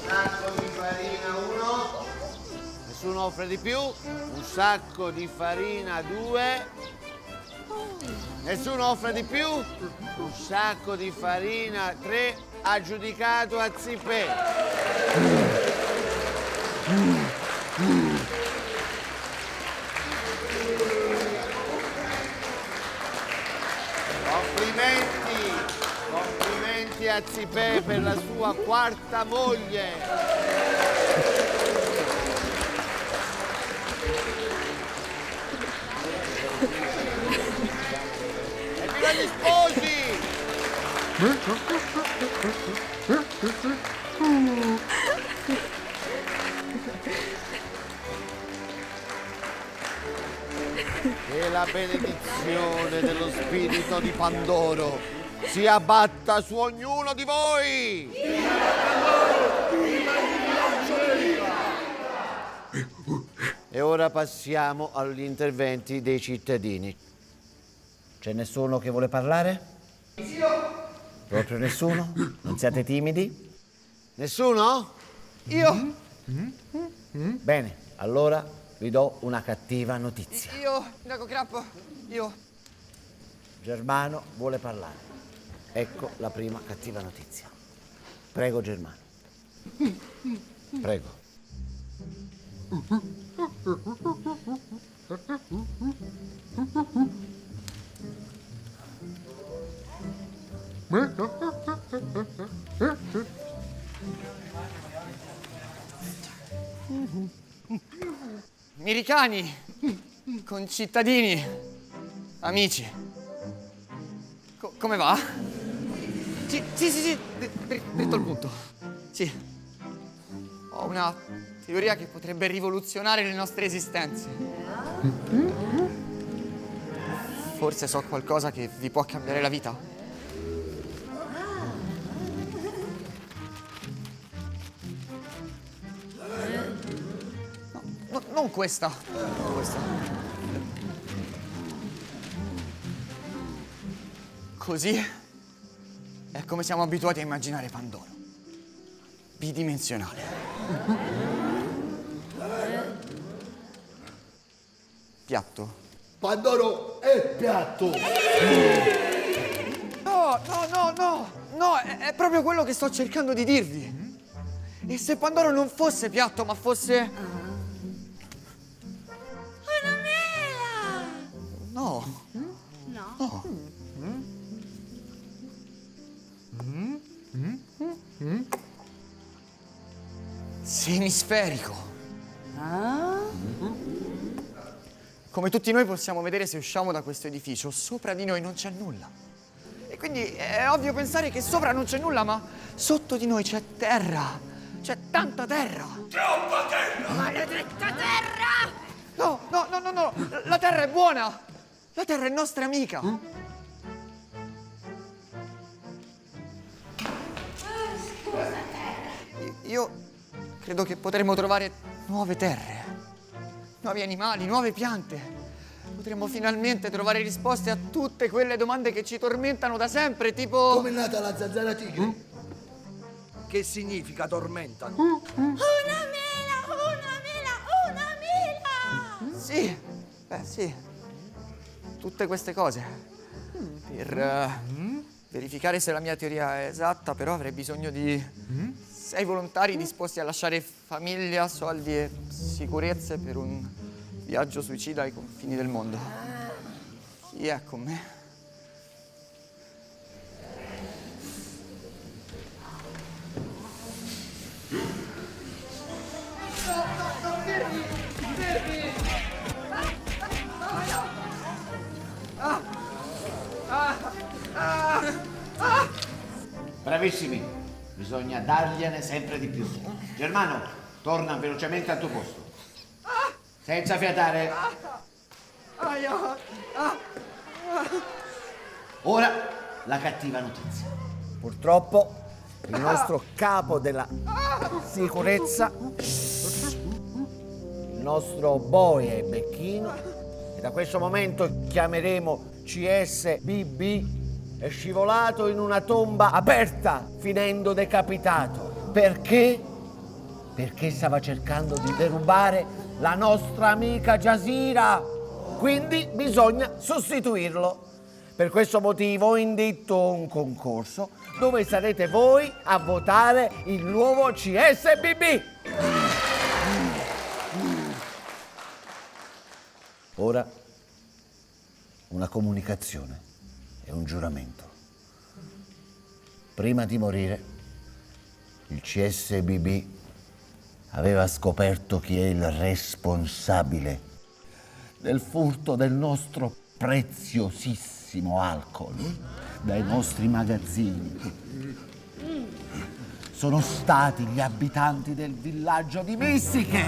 sacco di farina 1. Nessuno offre di più. Un sacco di farina 2. Nessuno offre di più. Un sacco di farina 3. Aggiudicato a Zipè. Complimenti a Zipè per la sua quarta moglie. Evviva gli sposi! E la benedizione dello spirito di Pandoro si abbatta su ognuno di voi! E ora passiamo agli interventi dei cittadini. C'è nessuno che vuole parlare? Proprio nessuno? Non siate timidi? Nessuno? Io? Bene, allora vi do una cattiva notizia. Io, Dago Crappo, io. Germano vuole parlare. Ecco la prima cattiva notizia. Prego, Germano. Prego. Americani, concittadini, amici. Come va? Sì, dritto al punto. Sì. Ho una teoria che potrebbe rivoluzionare le nostre esistenze. Forse so qualcosa che vi può cambiare la vita. No, non questa. Non questa. Così è come siamo abituati a immaginare Pandoro. Bidimensionale. Piatto. Pandoro è piatto! No, è proprio quello che sto cercando di dirvi. E se Pandoro non fosse piatto, ma fosse... Una mela! No. No. Semisferico. Come tutti noi possiamo vedere se usciamo da questo edificio, sopra di noi non c'è nulla. E quindi è ovvio pensare che sopra non c'è nulla, ma sotto di noi c'è terra. C'è tanta terra. Troppa terra! Maledetta terra! No. La terra è buona. La terra è nostra amica. Scusa, terra. Io credo che potremo trovare nuove terre, nuovi animali, nuove piante. Potremo finalmente trovare risposte a tutte quelle domande che ci tormentano da sempre, tipo... Com'è nata la zanzara tigre? Che significa tormentano? Una mela! Sì, sì. Tutte queste cose. Per verificare se la mia teoria è esatta, però avrei bisogno di 6 volontari disposti a lasciare famiglia, soldi e sicurezze per un viaggio suicida ai confini del mondo. Chi è con me? Bravissimi, bisogna dargliene sempre di più. Germano, torna velocemente al tuo posto. Senza fiatare. Ora la cattiva notizia. Purtroppo il nostro capo della sicurezza, il nostro boia Becchino, e da questo momento chiameremo CSBB, è scivolato in una tomba aperta, finendo decapitato. Perché? Perché stava cercando di derubare la nostra amica Jasira. Quindi bisogna sostituirlo. Per questo motivo ho indetto un concorso dove sarete voi a votare il nuovo CSBB. Ora una comunicazione e un giuramento. Prima di morire, il CSBB aveva scoperto chi è il responsabile del furto del nostro preziosissimo alcol dai nostri magazzini. Sono stati gli abitanti del villaggio di Mistiche.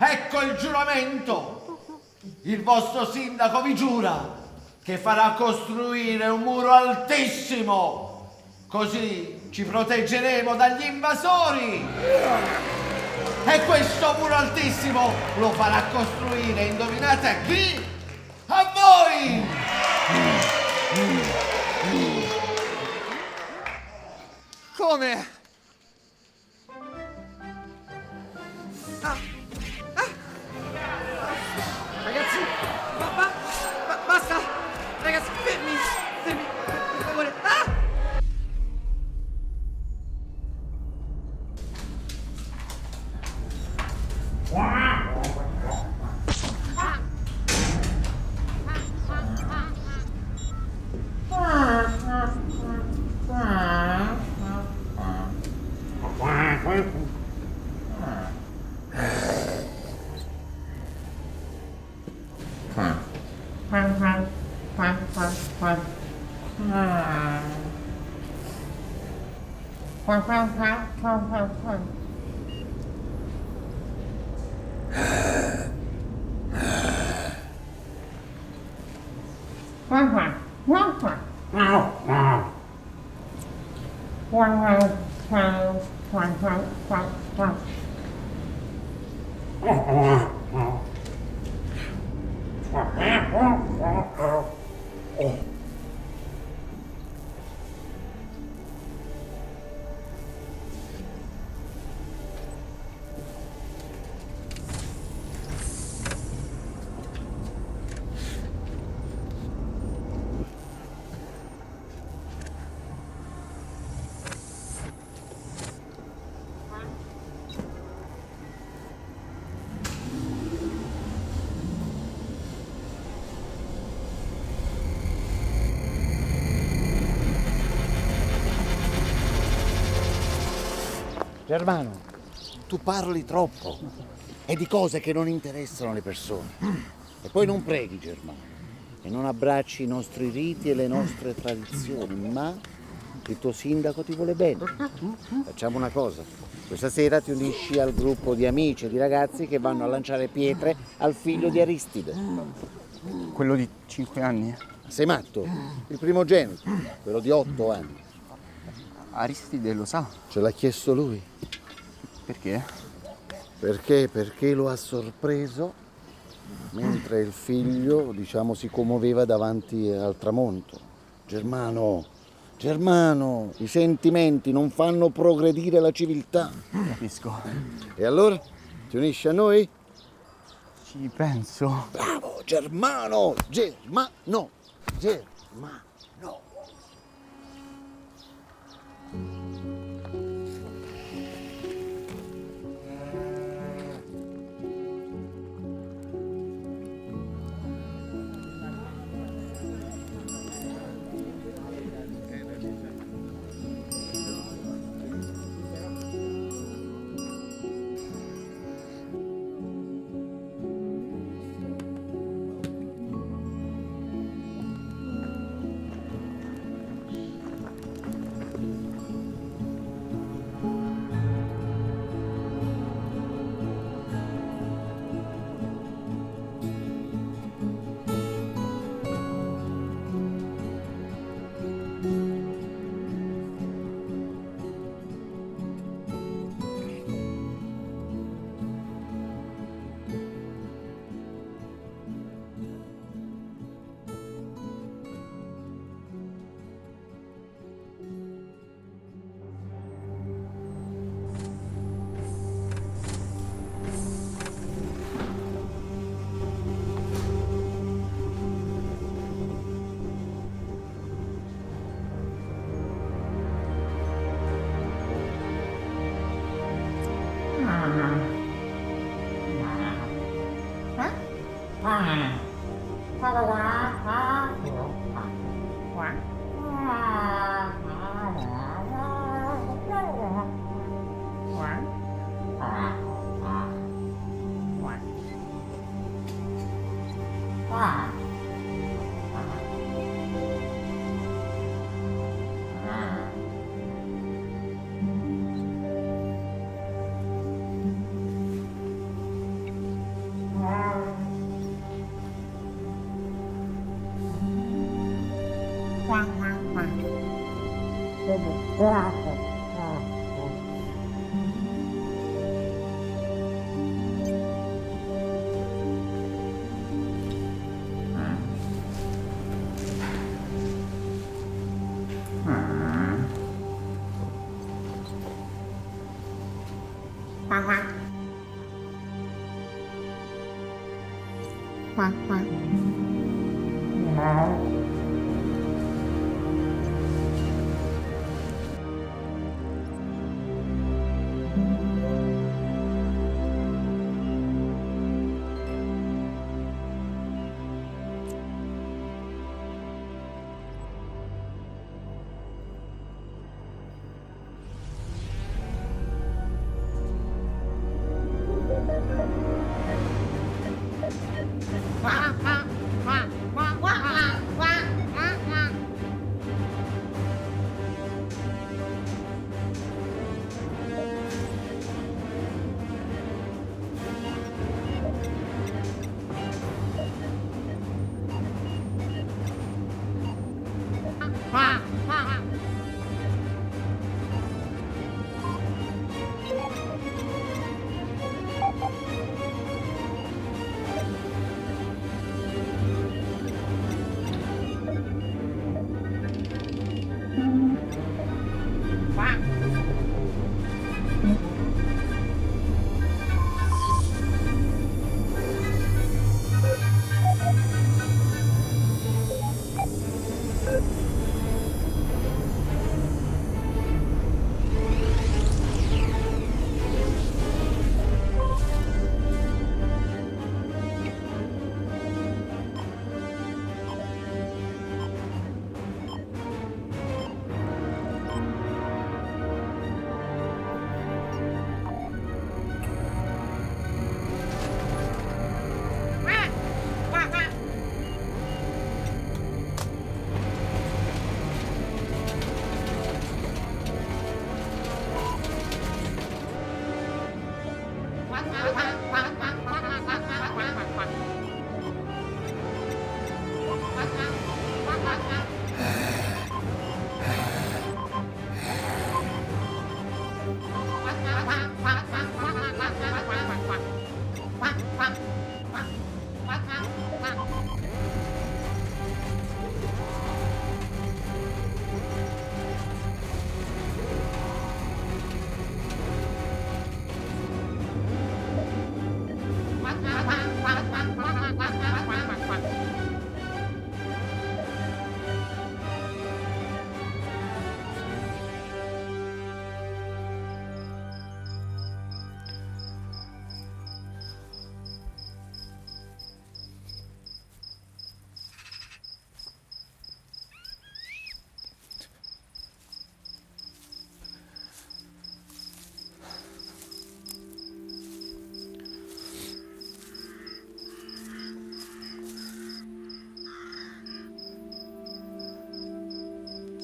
Ecco il giuramento. Il vostro sindaco vi giura che farà costruire un muro altissimo, così ci proteggeremo dagli invasori. E questo muro altissimo lo farà costruire, indovinate a chi? A voi! Come? Ragazzi, basta! Ragazzi, fermi, per favore. Germano, tu parli troppo e di cose che non interessano le persone. E poi non preghi, Germano, e non abbracci i nostri riti e le nostre tradizioni, ma il tuo sindaco ti vuole bene. Facciamo una cosa, questa sera ti unisci al gruppo di amici e di ragazzi che vanno a lanciare pietre al figlio di Aristide. Quello di 5 anni? Sei matto? Il primogenito, quello di 8 anni. Aristide lo sa. Ce l'ha chiesto lui. Perché? Perché lo ha sorpreso mentre il figlio, diciamo, si commuoveva davanti al tramonto. Germano, i sentimenti non fanno progredire la civiltà. Capisco. E allora? Ti unisci a noi? Ci penso. Bravo, Germano! Germano!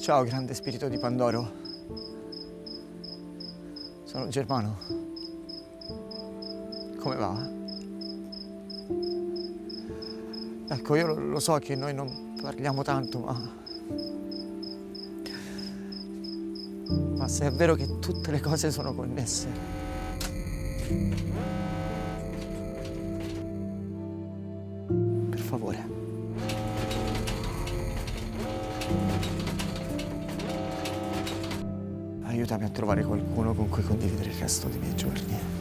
Ciao, grande spirito di Pandoro. Sono Germano. Come va? Ecco, io lo so che noi non parliamo tanto, ma se è vero che tutte le cose sono connesse. Per favore. Aiutami a trovare qualcuno con cui condividere il resto dei miei giorni.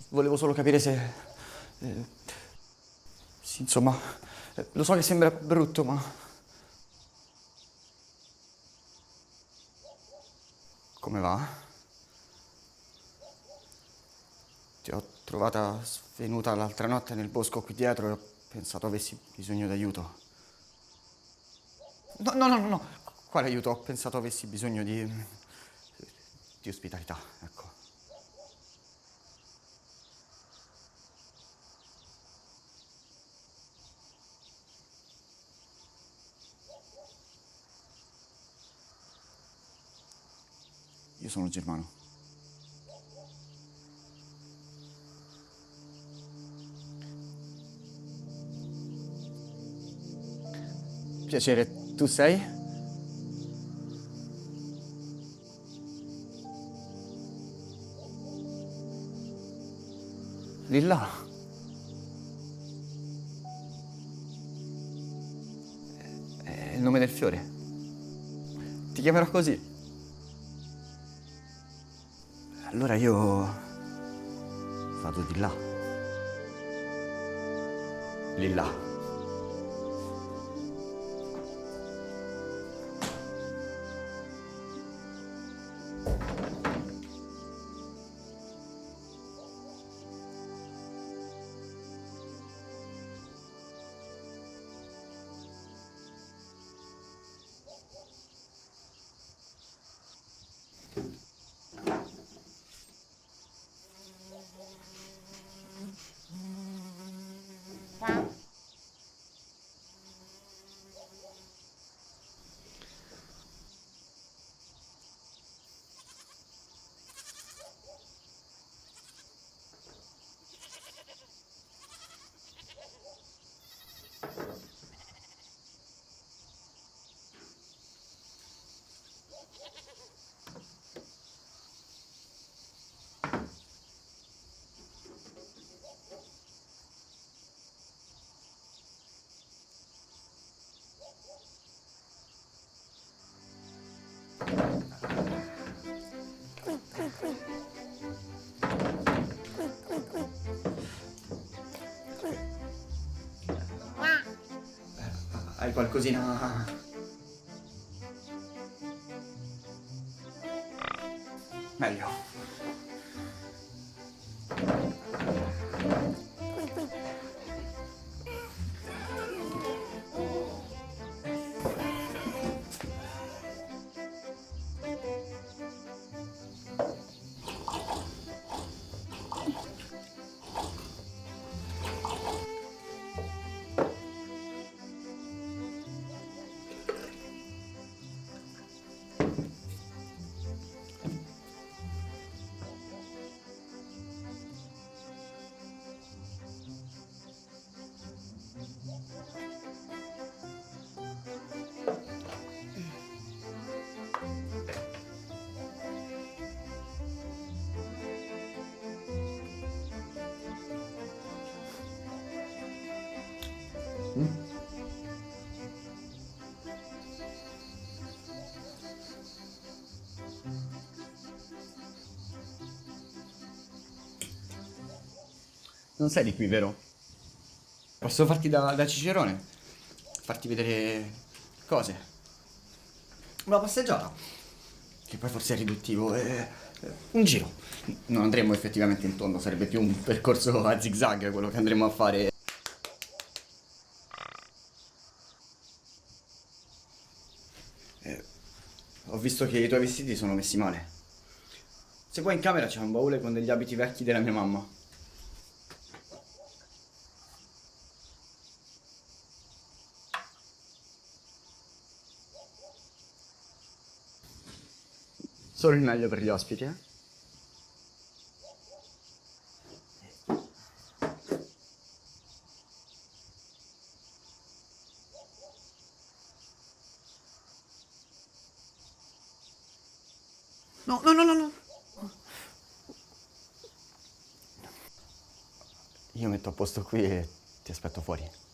Volevo solo capire se... sì, insomma, lo so che sembra brutto, ma... Come va? Ti ho trovata svenuta l'altra notte nel bosco qui dietro e ho pensato avessi bisogno d'aiuto. No. Quale aiuto? Ho pensato avessi bisogno di ospitalità, ecco. Io sono Germano. Piacere, tu sei? Lilla. È il nome del fiore. Ti chiamerò così. Allora io vado di là. Lilla. Hai qualcosina? Meglio. Non sei di qui, vero? Posso farti da cicerone? Farti vedere cose. Una passeggiata. Che poi forse è riduttivo. Un giro. Non andremo effettivamente in tondo, sarebbe più un percorso a zigzag quello che andremo a fare. Ho visto che i tuoi vestiti sono messi male. Se vuoi in camera c'è un baule con degli abiti vecchi della mia mamma. Solo il meglio per gli ospiti, eh? No. Io metto a posto qui e ti aspetto fuori.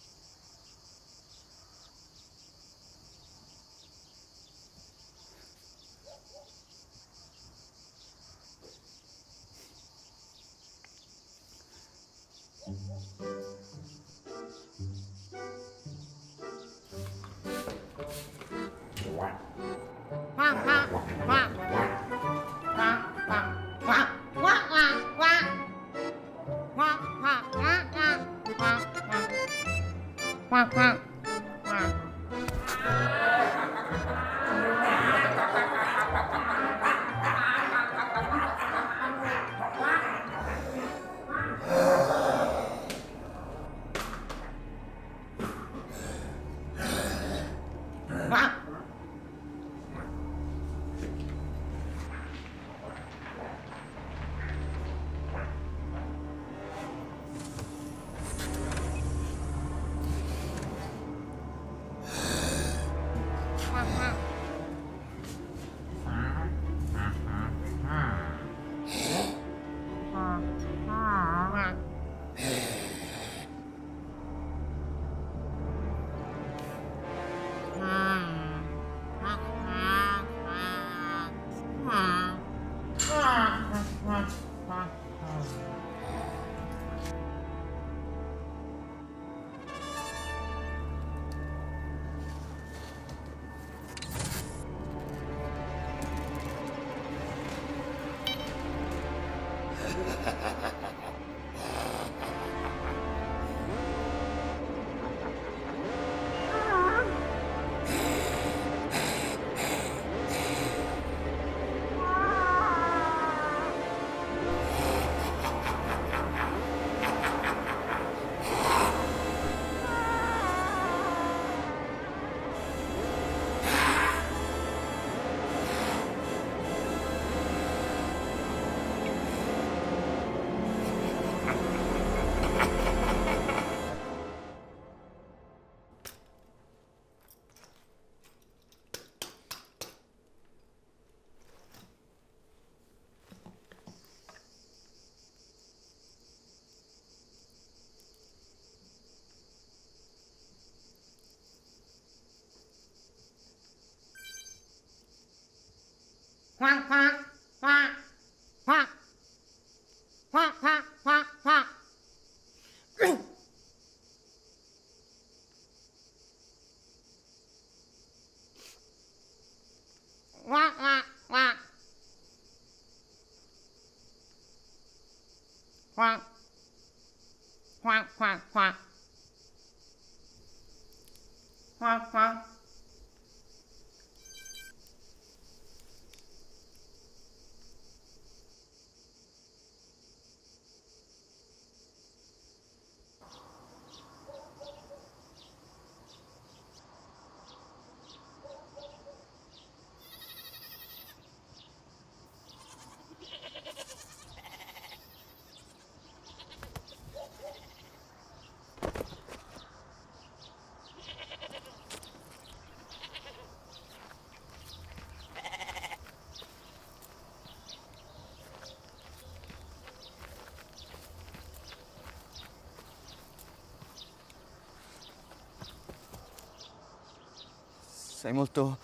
Sei molto...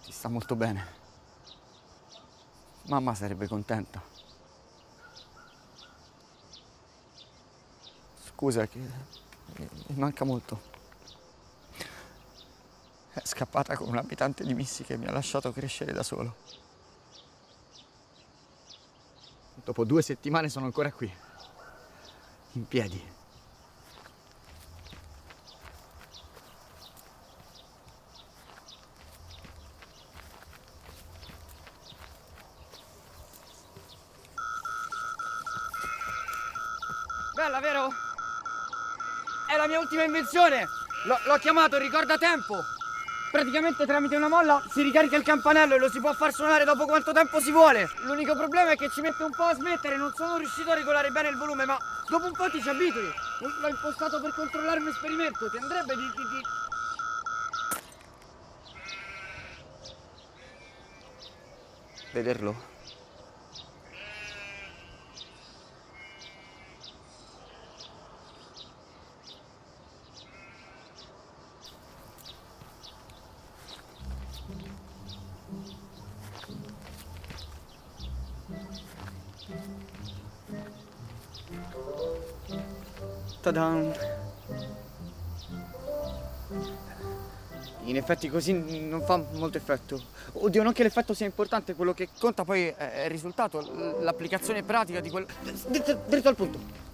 ti sta molto bene. Mamma sarebbe contenta. Scusa che mi manca molto. È scappata con un abitante di Missy che mi ha lasciato crescere da solo. Dopo 2 settimane sono ancora qui, in piedi. Bella, vero? È la mia ultima invenzione! L'ho chiamato ricordatempo! Praticamente tramite una molla si ricarica il campanello e lo si può far suonare dopo quanto tempo si vuole. L'unico problema è che ci mette un po' a smettere, non sono riuscito a regolare bene il volume, ma dopo un po' ti ci abitui. L'ho impostato per controllare un esperimento, ti andrebbe di... vederlo? Ta-dan! In effetti così non fa molto effetto. Oddio, non che l'effetto sia importante, quello che conta poi è il risultato, l'applicazione pratica di quello... Dritto al punto.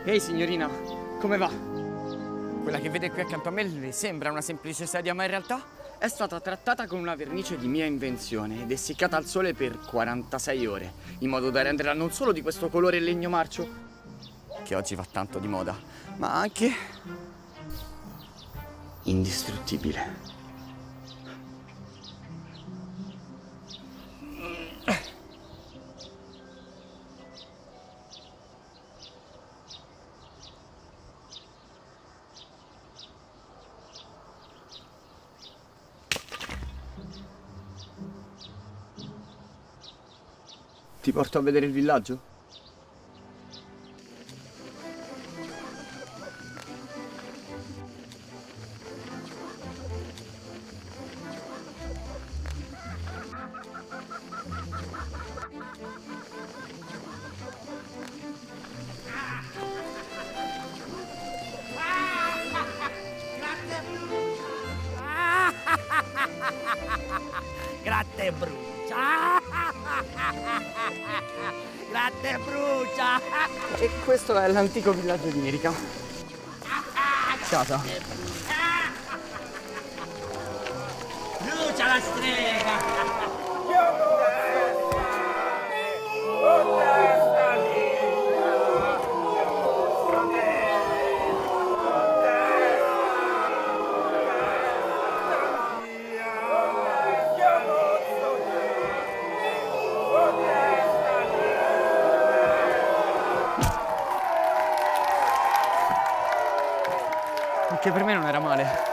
Ehi signorina, come va? Quella che vede qui accanto a me le sembra una semplice sedia, ma in realtà è stata trattata con una vernice di mia invenzione ed essiccata al sole per 46 ore, in modo da renderla non solo di questo colore legno marcio, che oggi va tanto di moda, ma anche indistruttibile. Ti porto a vedere il villaggio? Gratte brucia! Gratte brucia! E questo è l'antico villaggio di Mirica. Casa. Brucia la strega! Che per me non era male.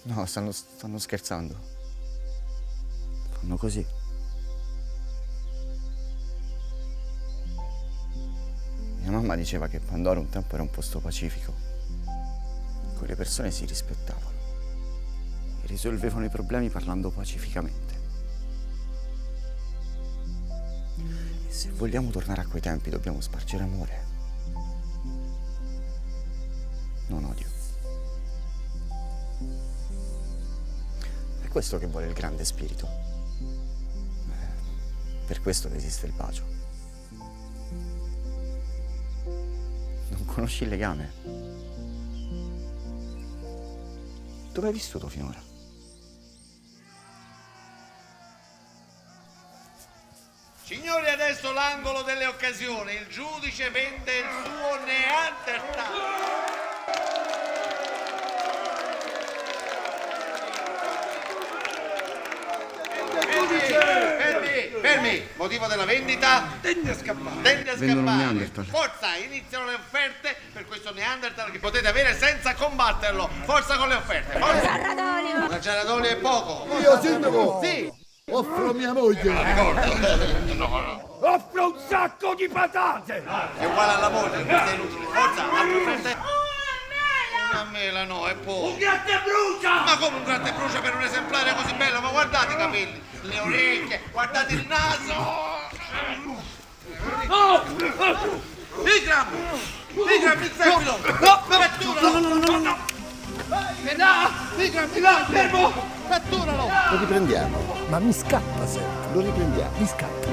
No, stanno scherzando. Fanno così. Mia mamma diceva che Pandora un tempo era un posto pacifico, in cui le persone si rispettavano e risolvevano i problemi parlando pacificamente. E se vogliamo tornare a quei tempi dobbiamo spargere amore, non odio. È questo che vuole il grande spirito. Per questo che esiste il bacio. Non conosci il legame? Dove hai vissuto finora? Signori, adesso l'angolo delle occasioni. Il giudice vende il suo Neanderthal. Fermi! Motivo della vendita? Tende a scappare. Tende a Vendono un scappare. Neanderthal. Forza, iniziano le offerte per questo Neanderthal che potete avere senza combatterlo. Forza con le offerte. Forza. Un Gianadolio è poco. Io sindaco! Sì. Offro a mia moglie! Ricordo. Offro un sacco di patate. È uguale alla moglie, quindi è inutile. Forza, altre offerte. Una mela no, è poco. Un gratte brucia. Ma come un gratte brucia per un esemplare così bello? Ma guardate i capelli, le orecchie, guardate il naso! Vikram! Vikram, il seguito! Catturalo! Vikram, fermo! Catturalo! Lo riprendiamo, Ma mi scappa sempre. lo riprendiamo. Mi scappa.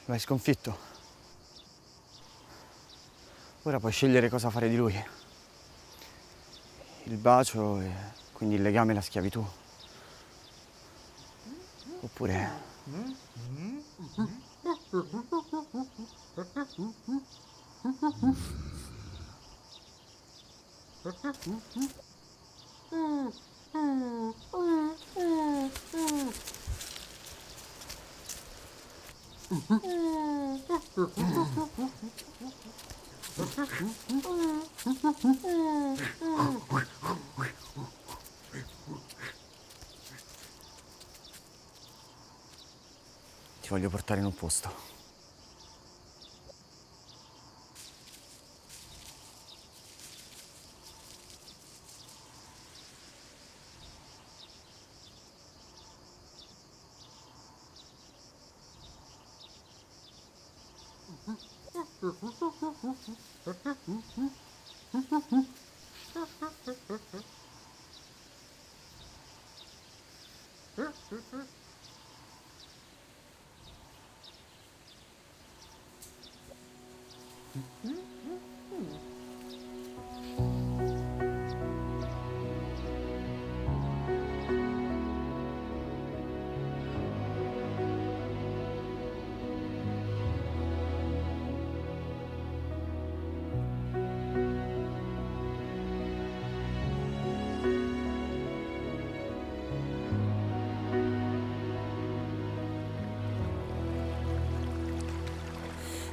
Lo hai sconfitto. Ora puoi scegliere cosa fare di lui. Il bacio e quindi il legame e la schiavitù. Oppure... Ti voglio portare in un posto.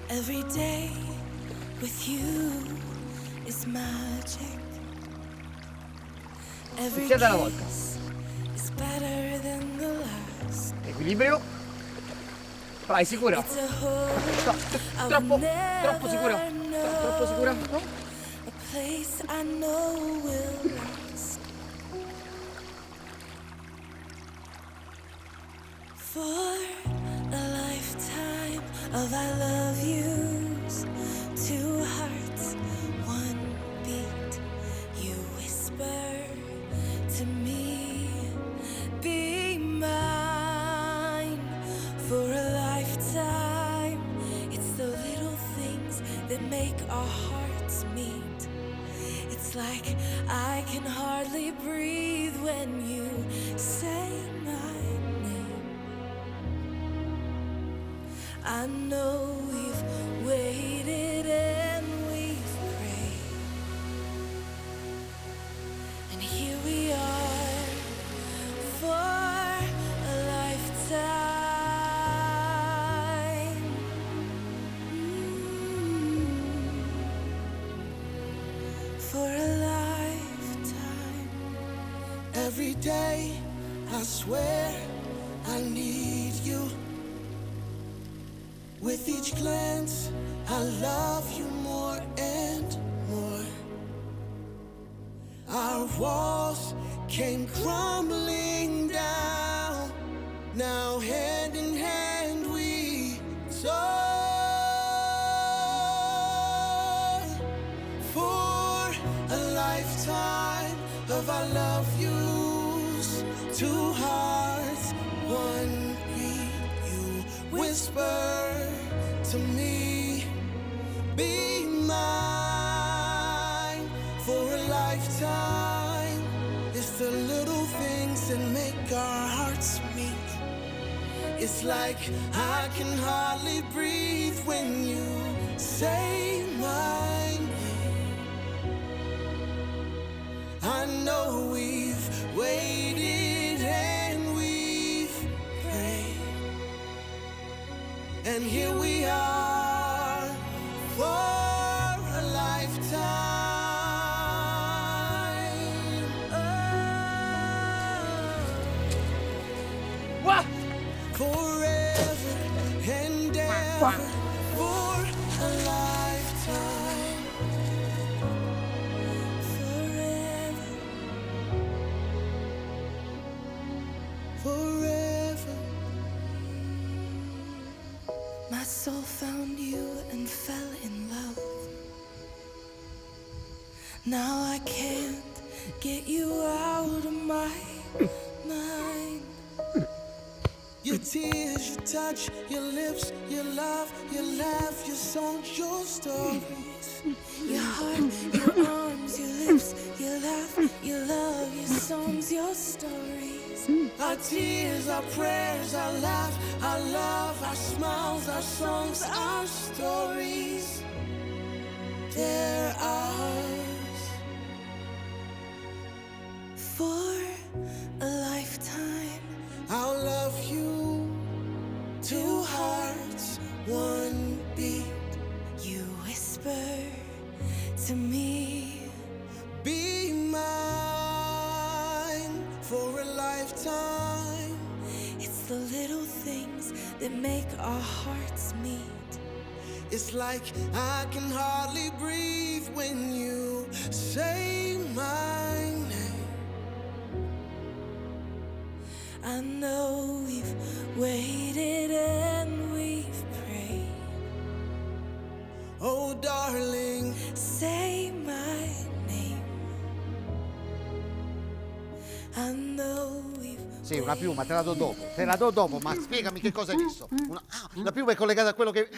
Every day with you is magic. Every Iniziate alla volta. kiss is better than the last. Equilibrio. Vai, sicura. It's a home I'll Troppo never sicura. know. Troppo sicura. No? A place I know will last. For a lifetime of I love yous, two hearts, one beat. You whisper to me, be mine. For a lifetime, it's the little things that make our hearts meet. It's like I can hardly breathe when you say my name. I know we've waited and we've prayed, and here we are for a lifetime. For a lifetime. Every day, I swear I need you. With each glance, I love you more and more. Our walls came crumbling down. Now hand in hand we soar. For a lifetime of I love yous, two hearts, one beat. You whisper to me, be mine. For a lifetime, it's the little things that make our hearts meet. It's like I can hardly breathe when you say my name. I know we've waited and we've prayed, and here we are for a lifetime. What? Forever and ever for a lifetime. Forever. Forever. My soul found you and fell in love. Now I can't get you out of my mind. Your tears, your touch, your lips, your love, your laugh, your songs, your stories. Your heart, your arms, your lips, your laugh, your love, your songs, your stories. Our tears, our prayers, our laugh, our love, our smiles, our songs, our stories. They're ours. For a lifetime. I'll love you. Two hearts, one beat. You whisper to me, Be mine for a lifetime. it's the little things that that make our hearts meet. It's like I can hardly breathe when you say my name. I know we've waited and we've prayed. Oh, darling, Say my name. I know we've Sì, una piuma, te la do dopo, ma spiegami che cosa hai visto. La piuma è collegata a quello che...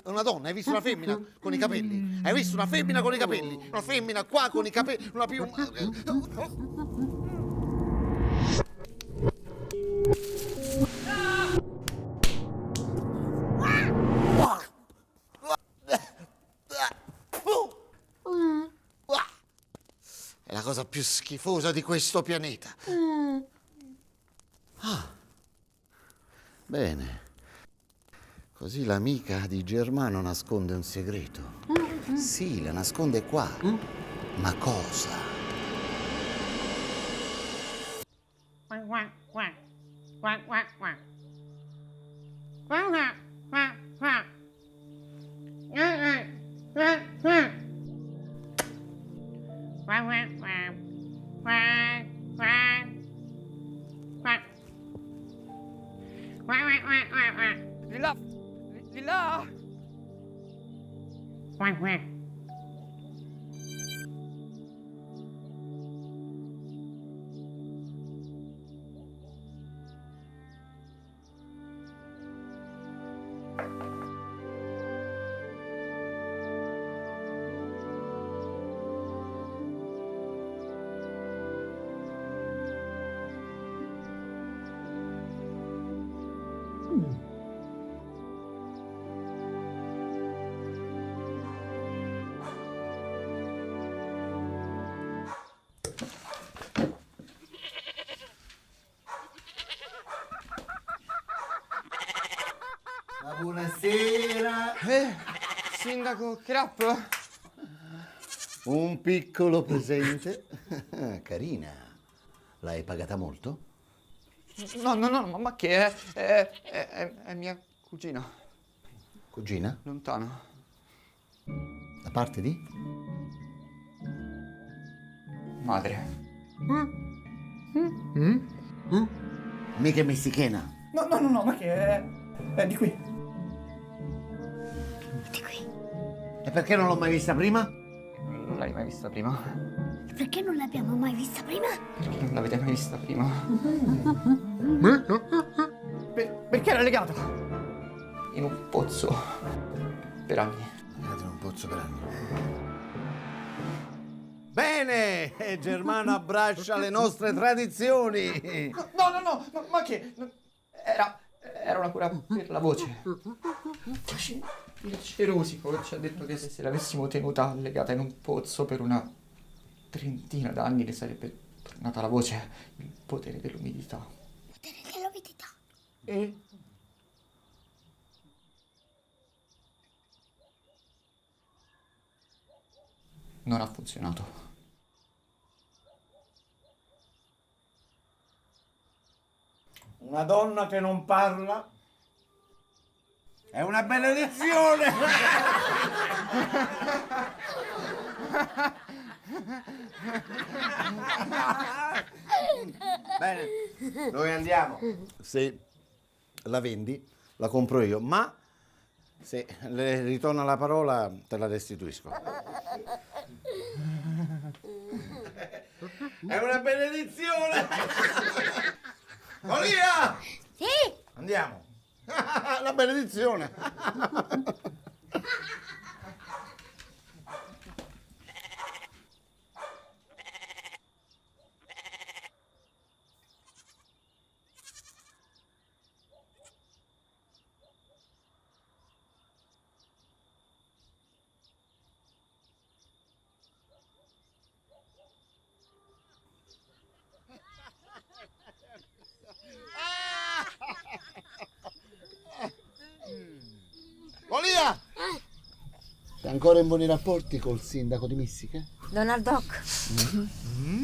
Una donna, hai visto una femmina con i capelli? Hai visto una femmina con i capelli? Una femmina qua con i capelli, una piuma... È la cosa più schifosa di questo pianeta. Bene. Così l'amica di Germano nasconde un segreto. Sì, la nasconde qua. Ma cosa? Di là! Di là! Buonasera. Sindaco Crap? Un piccolo presente. Carina. L'hai pagata molto? No, ma che è mia cugina. Cugina? Lontano. Da parte di? Madre. Mica messichena. No, ma che è di qui. E perché non l'ho mai vista prima? Non l'hai mai vista prima? Perché non l'abbiamo mai vista prima? Perché non l'avete mai vista prima? Perché era legata? In un pozzo. Per anni. Andate in un pozzo per anni. Bene! E Germano abbraccia le nostre tradizioni. No, ma che? Era una cura per la voce. Il cerosico ci ha detto che se l'avessimo tenuta legata in un pozzo per una trentina d'anni le sarebbe tornata la voce, il potere dell'umidità. Potere dell'umidità. E? Non ha funzionato. Una donna che non parla è una benedizione. Bene, noi andiamo. Se la vendi, la compro io, ma se le ritorna la parola, te la restituisco. È una benedizione. Maria! Sì? Andiamo. La benedizione. Olia! Sei ancora in buoni rapporti col sindaco di Messica? Donald Duck.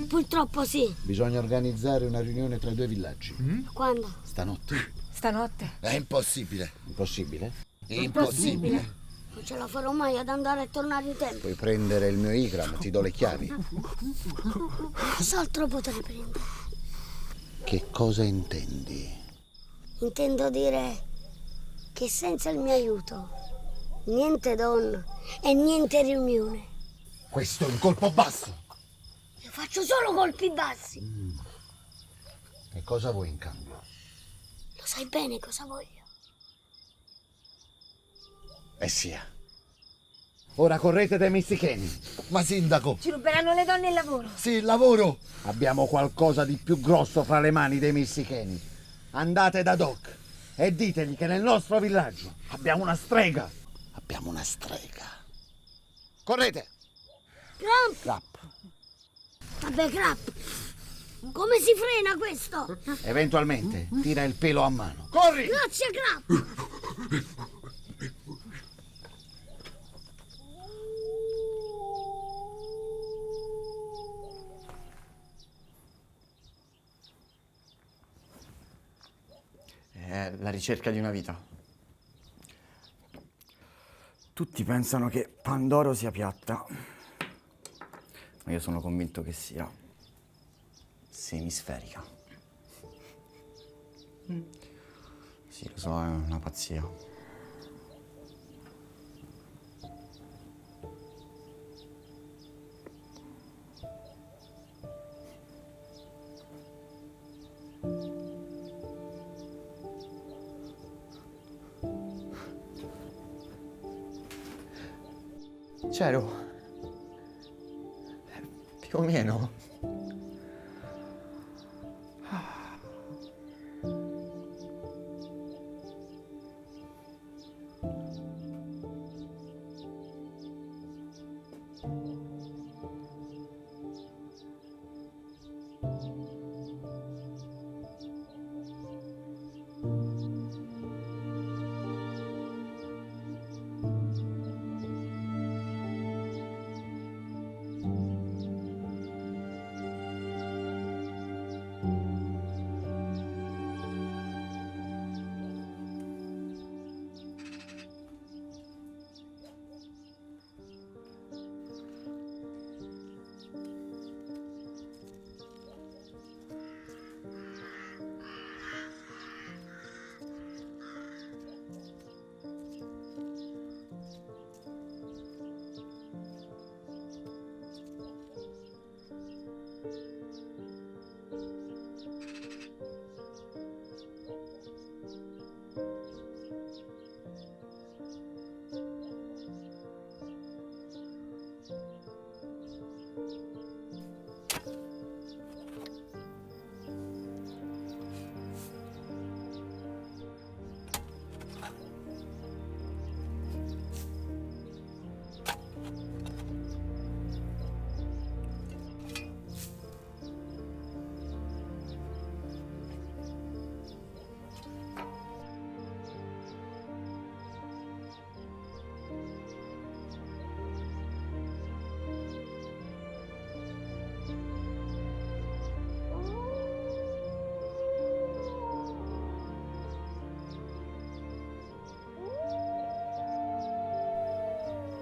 Purtroppo sì. Bisogna organizzare una riunione tra i due villaggi. Quando? Stanotte. Stanotte? È impossibile. Impossibile? Impossibile. Non ce la farò mai ad andare e tornare in tempo. Puoi prendere il mio Ikram, ti do le chiavi. Cos'altro potrei prendere? Che cosa intendi? Intendo dire che senza il mio aiuto, niente donna e niente riunione. Questo è un colpo basso. Io faccio solo colpi bassi. E cosa vuoi in cambio? Lo sai bene cosa voglio. E sia. Ora correte dai messicheni. Ma sindaco, Ci ruberanno le donne e il lavoro. sì, il lavoro. Abbiamo qualcosa di più grosso fra le mani dei messicheni. Andate da Doc e ditegli che nel nostro villaggio abbiamo una strega. Abbiamo una strega. Correte. Crap! Crap. Vabbè, Crap. Come si frena questo? Eventualmente tira il pelo a mano. Corri! Grazie, Crap! È la ricerca di una vita. Tutti pensano che Pandoro sia piatta, ma io sono convinto che sia semisferica. Sì, lo so, è una pazzia. C'ero. Più o meno.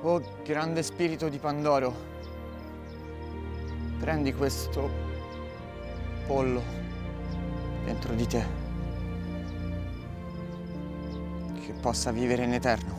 Oh, grande spirito di Pandoro, prendi questo pollo dentro di te, che possa vivere in eterno.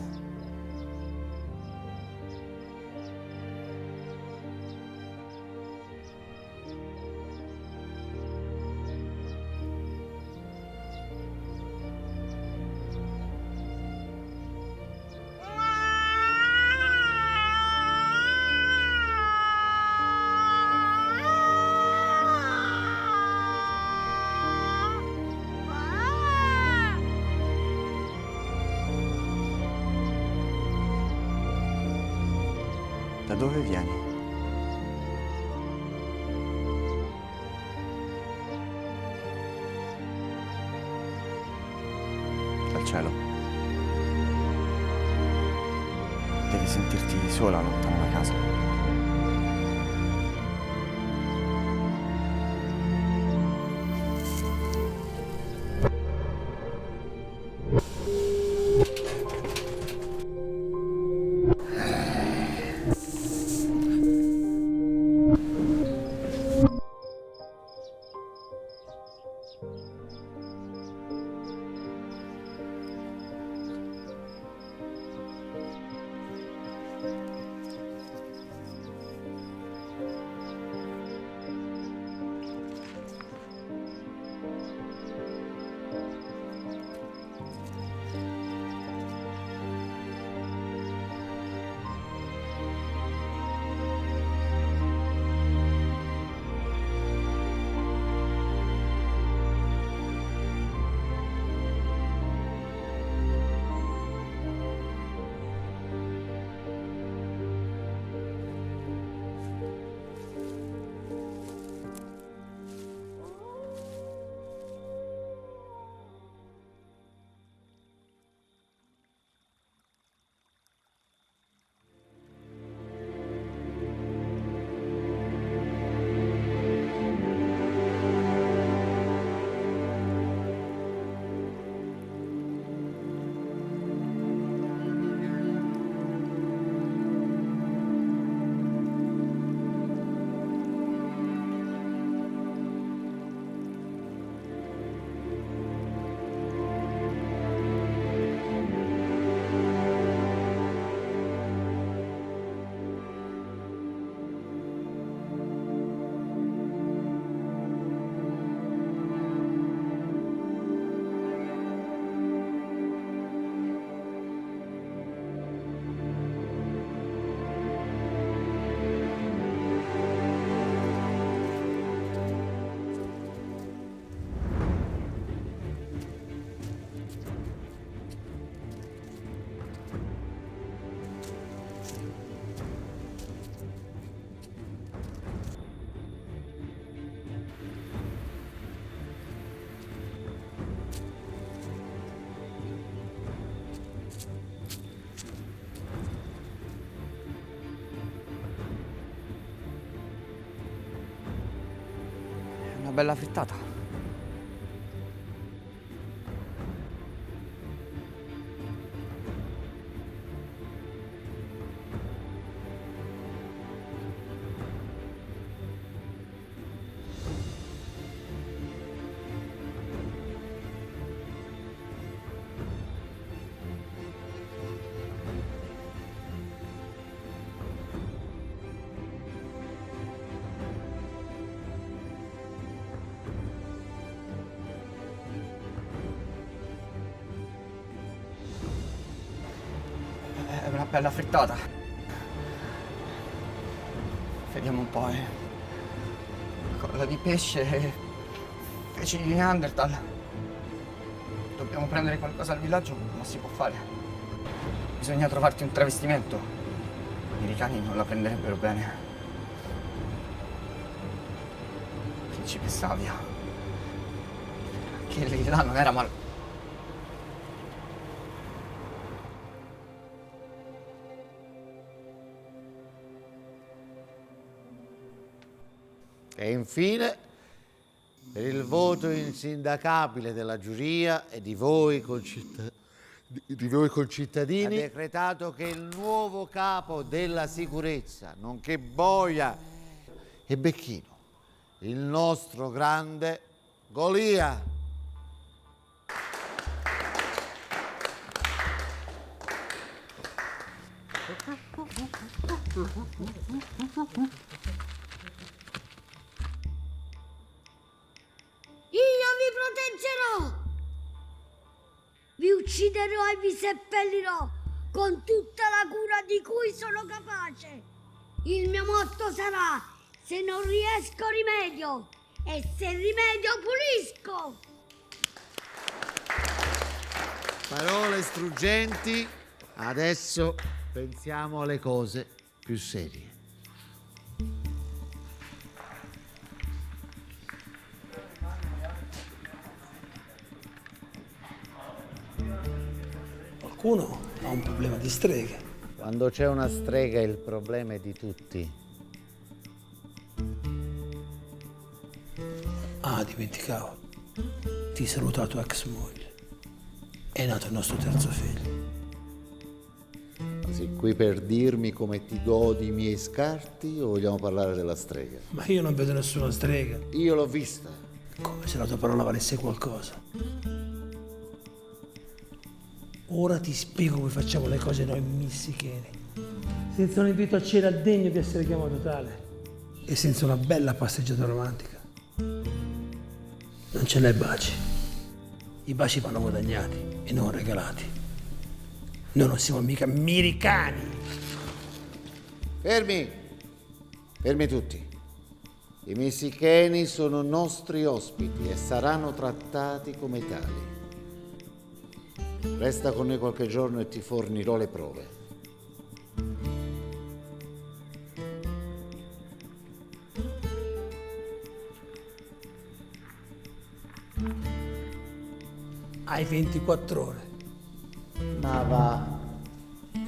Da dove vieni? Dal cielo. Devi sentirti sola lontano da casa. bella frittata. È una bella frittata. Vediamo un po', Colla di pesce e feci di Neanderthal. Dobbiamo prendere qualcosa al villaggio, ma si può fare. Bisogna trovarti un travestimento. I ricani non la prenderebbero bene. Principe Savia. Che lì là non era male. E infine, per il voto insindacabile della giuria e di voi concittadini, ha decretato che il nuovo capo della sicurezza, nonché boia e becchino, il nostro grande Golia. Io vi proteggerò! Vi ucciderò e vi seppellirò con tutta la cura di cui sono capace. Il mio motto sarà: se non riesco rimedio e se rimedio pulisco. Parole struggenti, adesso pensiamo alle cose più serie. Qualcuno ha un problema di streghe. Quando c'è una strega il problema è di tutti. Ah, dimenticavo. Ti saluta la tua ex moglie. È nato il nostro terzo figlio. Sei qui per dirmi come ti godi i miei scarti o vogliamo parlare della strega? Ma io non vedo nessuna strega. Io l'ho vista. Come se la tua parola valesse qualcosa. Ora ti spiego come facciamo le cose noi missicheni. Senza un invito a cena degno di essere chiamato tale. E senza una bella passeggiata romantica. Non ce n'è baci. I baci vanno guadagnati e non regalati. Noi non siamo mica americani. Fermi! Fermi tutti. I messicheni sono nostri ospiti e saranno trattati come tali. Resta con noi qualche giorno e ti fornirò le prove. Hai 24 ore. Ma va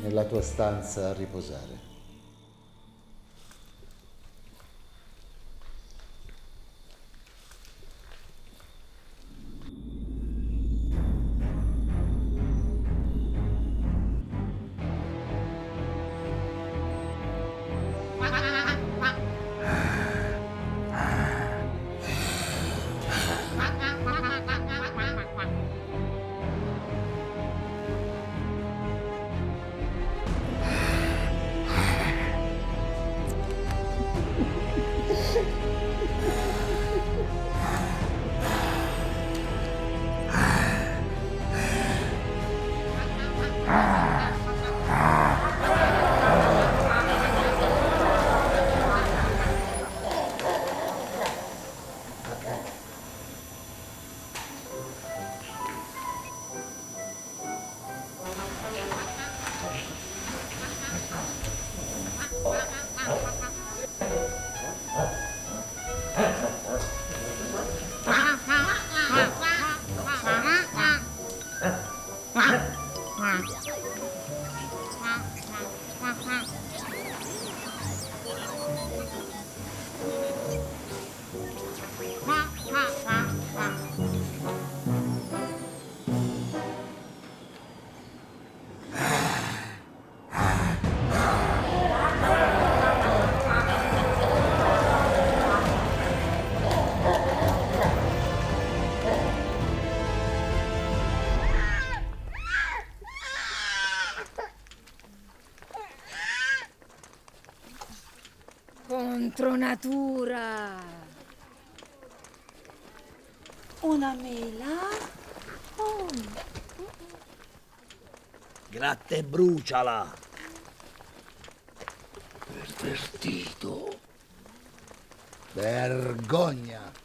nella tua stanza a riposare. Contro natura. Una mela? Oh. Gratta e bruciala. Pervertito. Vergogna.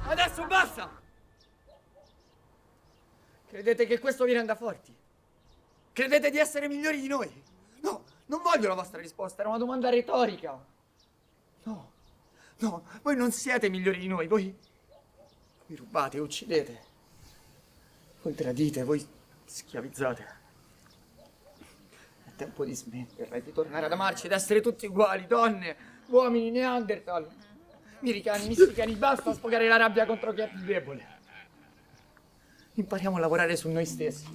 Adesso basta! Credete che questo vi renda forti? Credete di essere migliori di noi? No, non voglio la vostra risposta, era una domanda retorica. No, no, voi non siete migliori di noi, voi rubate, uccidete, voi tradite, voi schiavizzate. È tempo di smetterla e di tornare ad amarci ed essere tutti uguali, donne, uomini, Neanderthal, americani, messicani, basta sfogare la rabbia contro chi è più debole. Impariamo a lavorare su noi stessi.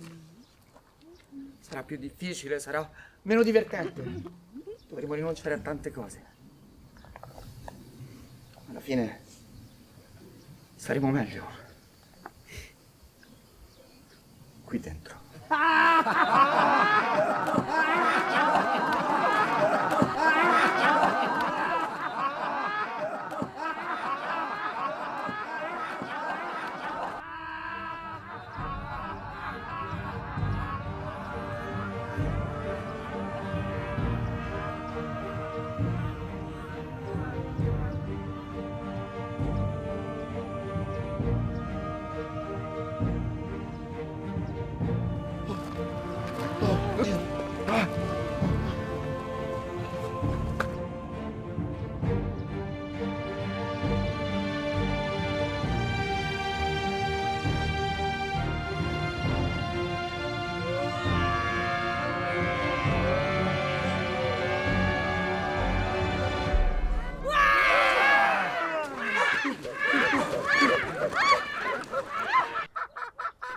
Sarà più difficile, sarà meno divertente. Dovremo rinunciare a tante cose. Alla fine saremo meglio. Qui dentro.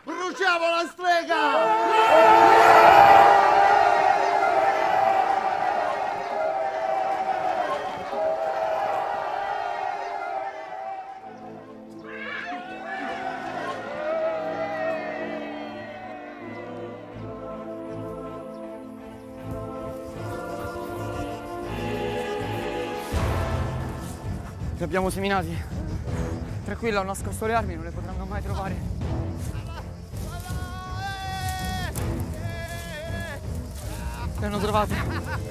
Bruciamo la strega! Li abbiamo seminati. Tranquilla, ho nascosto le armi, non le potranno mai trovare. Le hanno trovate.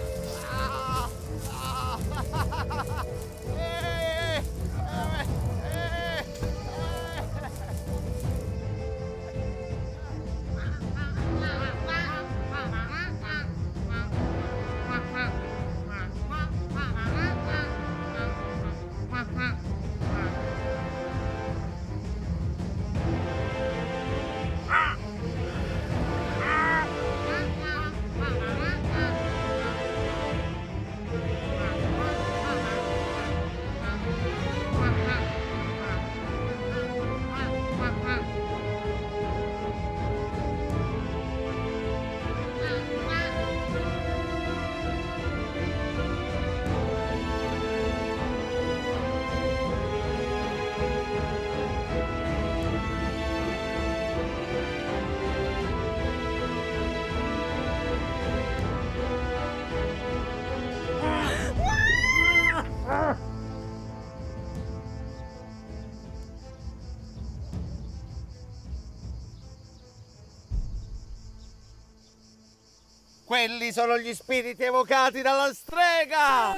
Quelli sono gli spiriti evocati dalla strega!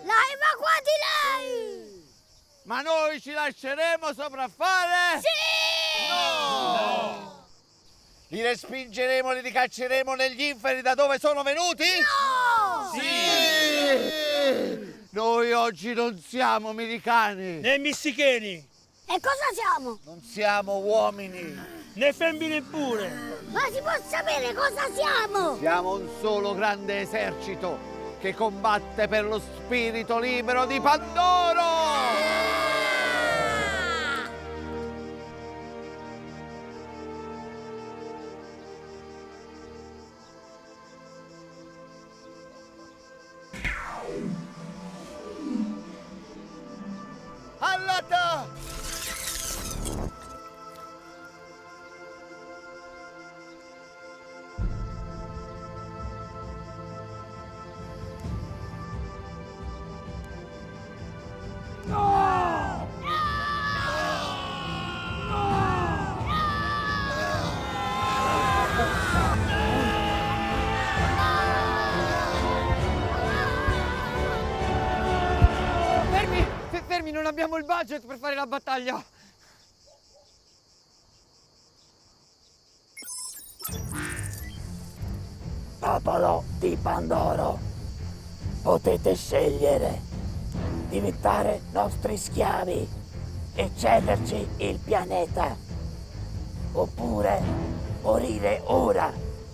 L'ha evacuati lei! Ma noi ci lasceremo sopraffare? Sì! No! Li respingeremo, li ricacceremo negli inferi da dove sono venuti? No! Sì! Noi oggi non siamo americani. Né missicheni, E cosa siamo? Non siamo uomini. né femmine pure. Ma si può sapere cosa siamo? Siamo un solo grande esercito che combatte per lo spirito libero di Pandoro! Allata! Fermi, non abbiamo il budget per fare la battaglia. Popolo di Pandoro, potete scegliere diventare nostri schiavi e cederci il pianeta, oppure morire ora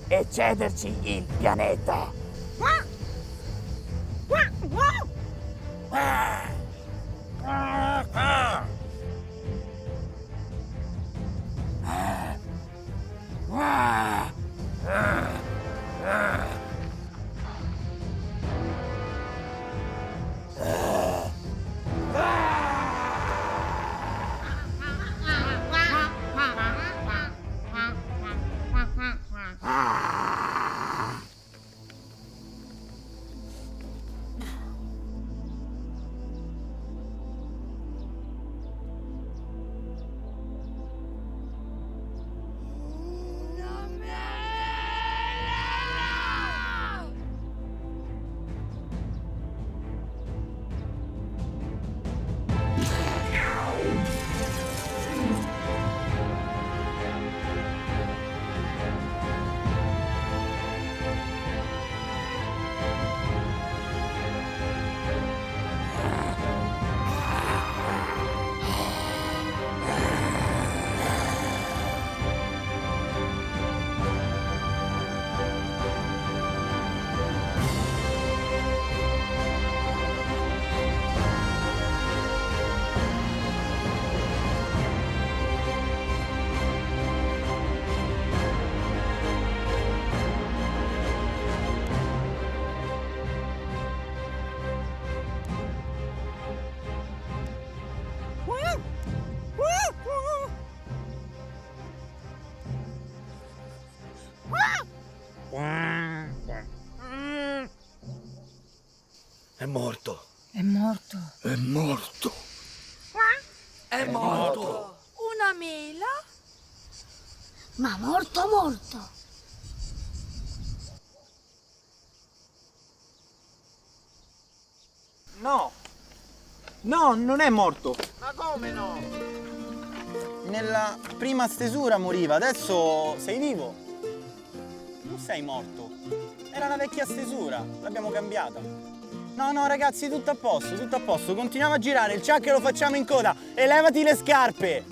e cederci il pianeta. È morto. È morto. È morto. È morto. Una mela? Ma morto! No, non è morto. Ma come no? Nella prima stesura moriva, adesso sei vivo. Non sei morto. Era una vecchia stesura, l'abbiamo cambiata. No, ragazzi, tutto a posto. Continuiamo a girare, il chuck lo facciamo in coda. E levati le scarpe.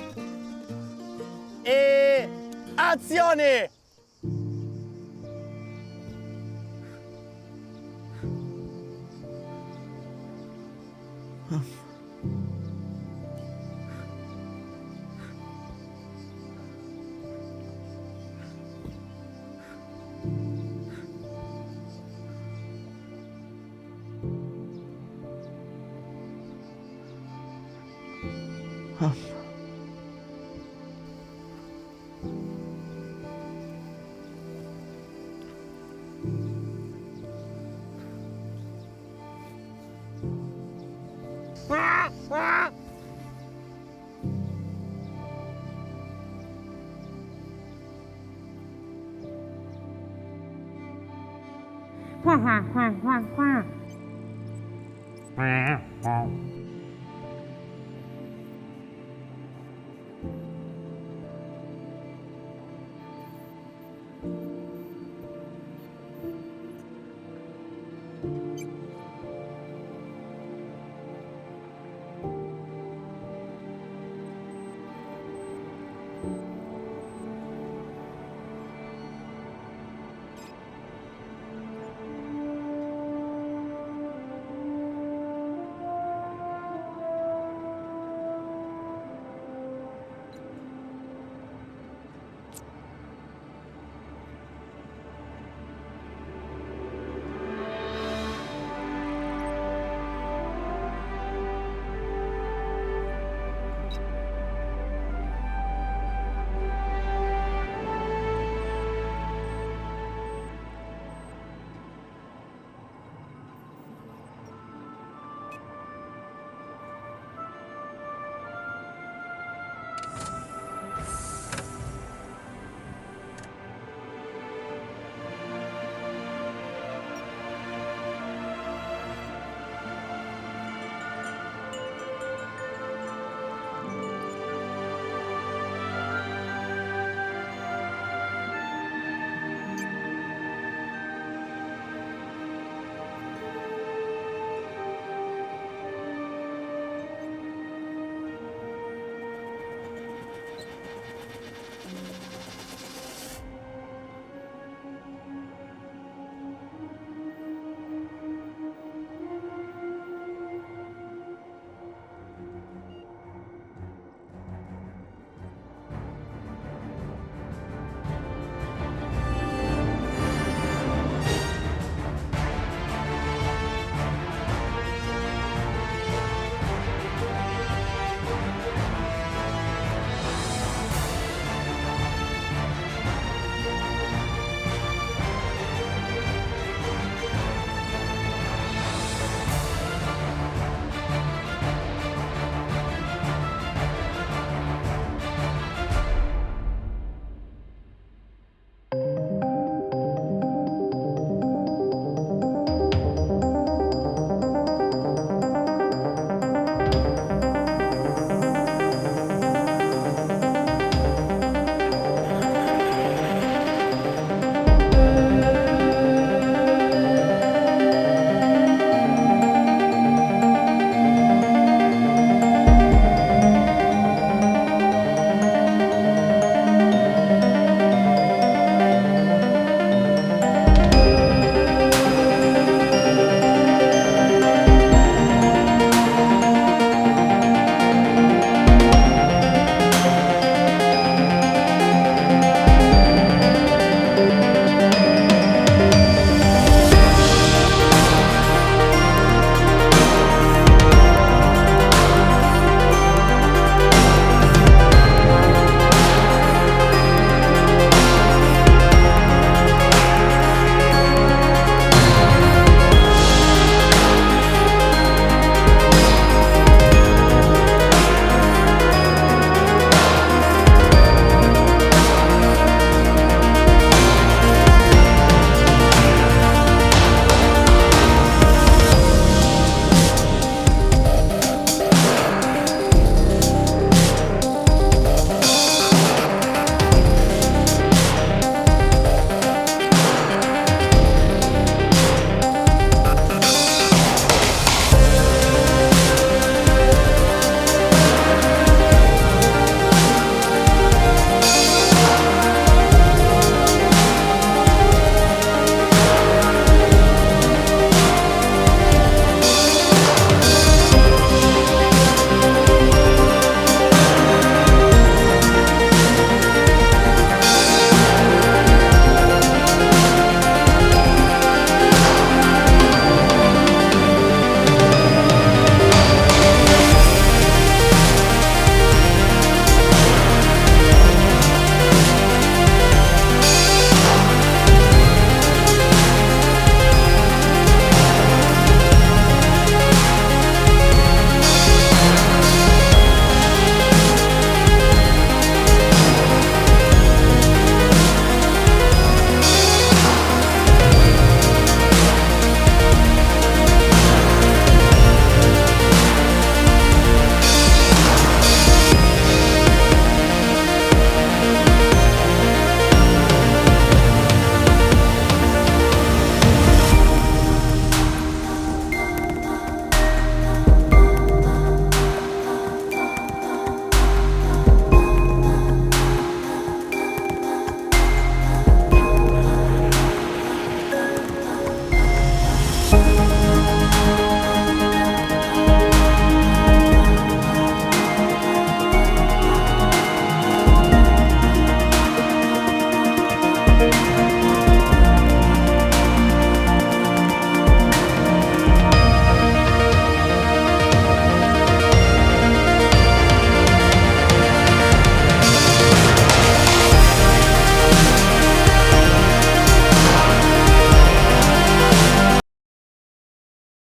E... azione! Wow.